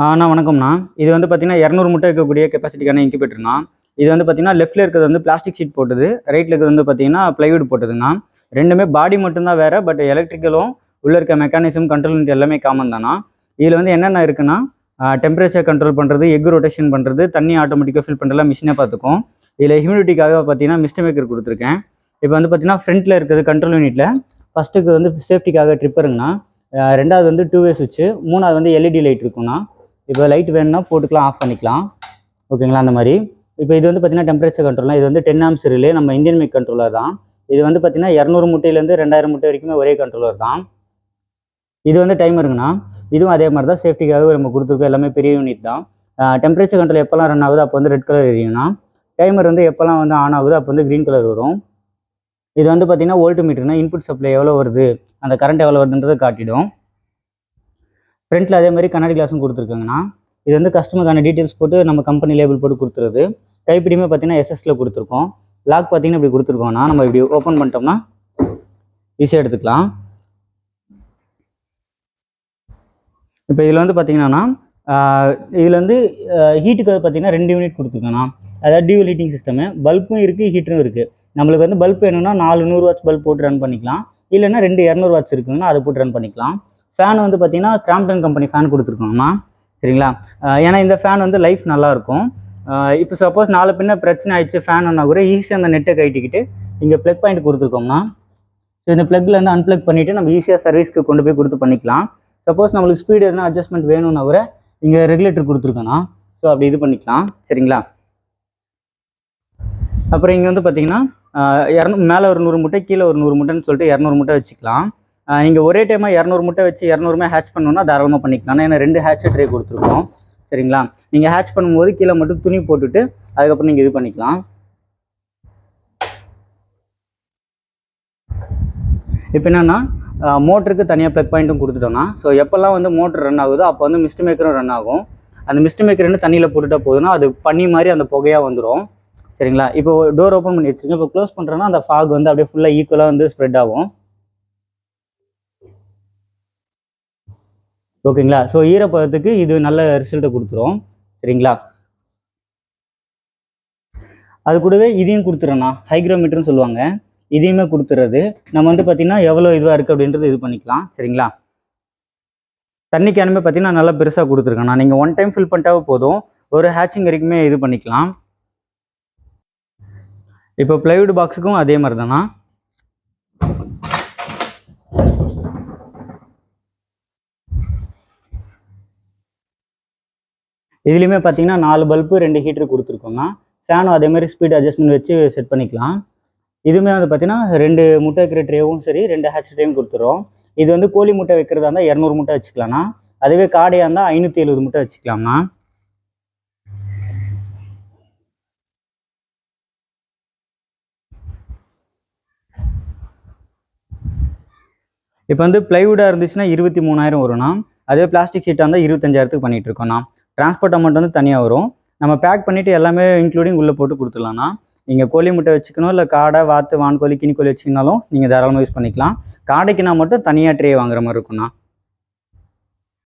அண்ணா வணக்கம்ண்ணா. இது வந்து பார்த்தீங்கன்னா 200 முட்டை இருக்கக்கூடிய கெப்பாசிட்டிக்கான இன்குபேட்டர்ண்ணா. இது வந்து பார்த்தீங்கன்னா லெஃப்ட்டில் இருக்கிறது வந்து பிளாஸ்டிக் ஷீட் போட்டது, ரைட்டில் இருக்கிறது வந்து பார்த்தீங்கன்னா ப்ளைவுட் போட்டதுங்கண்ணா. ரெண்டுமே பாடி மட்டும்தான் வேறு, பட் எலக்ட்ரிக்கலும் உள்ளே இருக்க மெக்கானிசம் கண்ட்ரோல் யூனிட் எல்லாமே காமன் தானா. இதில் வந்து என்னென்ன இருக்குன்னா டெம்பரேச்சர் கண்ட்ரோல் பண்ணுறது, எக் ரொட்டேஷன் பண்ணுறது, தண்ணி ஆட்டோமேட்டிக்காக ஃபில் பண்ணுறதுலாம் மிஷினே பார்த்துக்கும். இதில் ஹியூமிடிட்டிக்காக பார்த்தீங்கன்னா மிஸ்ட் மேக்கர் கொடுத்துருக்கேன். இப்போ வந்து பார்த்தீங்கன்னா ஃப்ரண்ட்டில் இருக்கிறது கண்ட்ரோல் யூனிட்டில் ஃபஸ்ட்டுக்கு வந்து சேஃப்டிக்காக ட்ரிப்பருங்கண்ணா. ரெண்டாவது வந்து 2-வே சுவிட்சு, மூணாவது வந்து எல்இடி லைட் இருக்குண்ணா. இப்போ லைட் வேணும்னா போட்டுக்கலாம், ஆஃப் பண்ணிக்கலாம். ஓகேங்களா, அந்த மாதிரி. இப்போ இது வந்து பார்த்தீங்கன்னா டெம்பரேச்சர் கண்ட்ரோல்னா, இது வந்து 10 ஆம்ஸ் ரிலே, நம்ம இந்தியன் மேக் கண்ட்ரோலர் தான். இது வந்து பார்த்தீங்கன்னா 200 முட்டையிலேருந்து 2000 முட்டை வரைக்குமே ஒரே கண்ட்ரோலர் தான். இது வந்து டைமருங்கண்ணா. இதுவும் அதே மாதிரி தான், சேஃப்டிக்காக நம்ம கொடுத்துருக்கோம். எல்லாமே பெரிய யூனிட் தான். டெம்பரேச்சர் கண்ட்ரோல் எப்போல்லாம் ரன் ஆகுது அப்போ வந்து ரெட் கலர் எரியும்னா, டைமர் வந்து எப்போல்லாம் வந்து ஆன் ஆகுது அப்போ வந்து க்ரீன் கலர் வரும். இது வந்து பார்த்தீங்கன்னா வோல்ட் மீட்டர்னா, இன்புட் சப்ளை எவ்வளோ வருது, அந்த கரண்ட் எவ்வளோ வருதுன்றதை காட்டிடும். ஃப்ரண்ட்டில் அதே மாதிரி கண்ணாடி கிளாஸும் கொடுத்துருக்காங்கண்ணா. இது வந்து கஸ்டமருக்கான டீட்டெயில்ஸ் போட்டு நம்ம கம்பெனி லேபிள் போட்டு கொடுத்துருது. கைப்பிடியுமே பார்த்தீங்கன்னா எஸ்எஸ்ல கொடுத்துருக்கோம். லாக் பார்த்தீங்கன்னா இப்படி கொடுத்துருக்கோம்னா, நம்ம இப்படி ஓப்பன் பண்ணிட்டோம்னா ஈஸியாக எடுத்துக்கலாம். இப்போ இதில் வந்து பார்த்தீங்கன்னா இதில் வந்து ஹீட்டுக்கு பார்த்தீங்கன்னா 2 யூனிட் கொடுத்துருக்கோண்ணா. அதாவது டியூவல் ஹீட்டிங் சிஸ்டமு, பல்பும் இருக்குது, ஹீட்டரும் இருக்குது. நம்மளுக்கு வந்து பல்ப் வேணும்னா 4 100 வாட்ஸ் பல்ப் போட்டு ரன் பண்ணிக்கலாம். இல்லைன்னா 2 200 வாட்ஸ் இருக்குங்கன்னா அதை போட்டு ரன் பண்ணிக்கலாம். ஃபேன் வந்து பார்த்தீங்கன்னா கிராம்ப்டன் கம்பெனி ஃபேன் கொடுத்துருக்கோம்மா. சரிங்களா, ஏன்னா இந்த ஃபேன் வந்து லைஃப் நல்லாயிருக்கும். இப்போ சப்போஸ் நாலு பின்ன பிரச்சனை ஆயிடுச்சு ஃபேன் ஒன்றா கூட ஈஸியாக அந்த நெட்டை கட்டிக்கிட்டு இங்கே ப்ளக் பாயிண்ட் கொடுத்துருக்கோம்னா, ஸோ இந்த ப்ளக்லேருந்து அன்ப்ளக் பண்ணிவிட்டு நம்ம ஈஸியாக சர்வீஸ்க்கு கொண்டு போய் கொடுத்து பண்ணிக்கலாம். சப்போஸ் நம்மளுக்கு ஸ்பீடு எதுனா அட்ஜஸ்ட்மெண்ட் வேணும்னா கூட இங்கே ரெகுலேட்டர் கொடுத்துருக்கோண்ணா. ஸோ அப்படி இது பண்ணிக்கலாம். சரிங்களா, அப்புறம் இங்கே வந்து பார்த்தீங்கன்னா மேலே ஒரு 100 முட்டை, கீழே ஒரு 100 முட்டைன்னு சொல்லிட்டு 200 முட்டை வச்சுக்கலாம். நீங்கள் ஒரே டைமாக 200 முட்டை வச்சு 200மே ஹேட்ச் பண்ணணும்னா தாராளமாக பண்ணிக்கலாம். ஏன்னா 2 ஹேட்ச் ட்ரே கொடுத்துருக்கோம். சரிங்களா, நீங்கள் ஹேட்ச் பண்ணும்போது கீழே மட்டும் துணி போட்டுட்டு அதுக்கப்புறம் நீங்கள் இது பண்ணிக்கலாம். இப்போ என்னென்னா மோட்டருக்கு தனியாக ப்ளக் பாயிண்ட்டும் கொடுத்துட்டோம்னா, ஸோ எப்போல்லாம் வந்து மோட்டர் ரன் ஆகுதோ அப்போ வந்து மிஸ்ட் மேக்கரும் ரன் ஆகும். அந்த மிஸ்ட் மேக்கர் வந்து தண்ணியில் போட்டுட்டா போதுன்னா அது பண்ணி மாதிரி அந்த புகையாக வந்துடும். சரிங்களா, இப்போ டோர் ஓப்பன் பண்ணி வச்சுருங்க. இப்போ க்ளோஸ் பண்ணுறோன்னா அந்த ஃபாக் வந்து அப்படியே ஃபுல்லாக ஈக்குவலாக வந்து ஸ்ப்ரெட் ஆகும். ஓகேங்களா, ஸோ ஈரப்பதத்துக்கு இது நல்ல ரிசல்ட்டை கொடுத்துரும். சரிங்களா, அது கூடவே இதையும் கொடுத்துறோண்ணா, ஹைக்ரோமீட்டர்னு சொல்லுவாங்க. இதையுமே கொடுத்துறது நம்ம வந்து பார்த்தீங்கன்னா எவ்வளோ இதுவாக இருக்குது அப்படின்றது இது பண்ணிக்கலாம். சரிங்களா, தண்ணி கேனுமே பார்த்தீங்கன்னா நல்லா பெருசாக கொடுத்துருக்கேண்ணா. நீங்கள் 1 டைம் ஃபில் பண்ணிட்டாவே போதும், ஒரு ஹேட்சிங் வரைக்குமே இது பண்ணிக்கலாம். இப்போ ப்ளைவுட் பாக்ஸுக்கும் அதே மாதிரி தானா. இதுலேயுமே பார்த்தீங்கன்னா 4 பல்பு 2 ஹீட்டர் கொடுத்துருக்கோம்னா, ஃபேனும் அதே மாதிரி ஸ்பீட் அட்ஜஸ்ட்மெண்ட் வச்சு செட் பண்ணிக்கலாம். இதுவுமே வந்து பார்த்தீங்கன்னா 2 முட்டை வைக்கிற ட்ரேவும் சரி, 2 ஹேட்ச் ட்ரேவும் கொடுத்துரும். இது வந்து கோழி முட்டை வைக்கிறதா இருந்தால் 200 முட்டை வச்சுக்கலாம்ண்ணா. அதுவே காடையாக இருந்தால் 570 முட்டை வச்சுக்கலாம்ண்ணா. இப்போ வந்து ப்ளைவுடாக இருந்துச்சுன்னா 23,000 வரும்ண்ணா. அதே பிளாஸ்டிக் ஷீட்டாக இருந்தால் 25,000க்கு பண்ணிகிட்டு இருக்கோம்ண்ணா. டிரான்ஸ்போர்ட் அமௌண்ட் வந்து தனியாக வரும். நம்ம பேக் பண்ணிவிட்டு எல்லாமே இன்க்ளூடிங் உள்ளே போட்டு கொடுத்துடலாம்ண்ணா. நீங்கள் கோழி முட்டை வச்சுக்கணும், இல்லை காடை, வாத்து, வான்கோழி, கினிக்கோழி வச்சுக்கினாலும் நீங்கள் தாராளமாக யூஸ் பண்ணிக்கலாம். காடைக்குனா மட்டும் தனியாக ட்ரே வாங்குற மாதிரி இருக்கும்ண்ணா.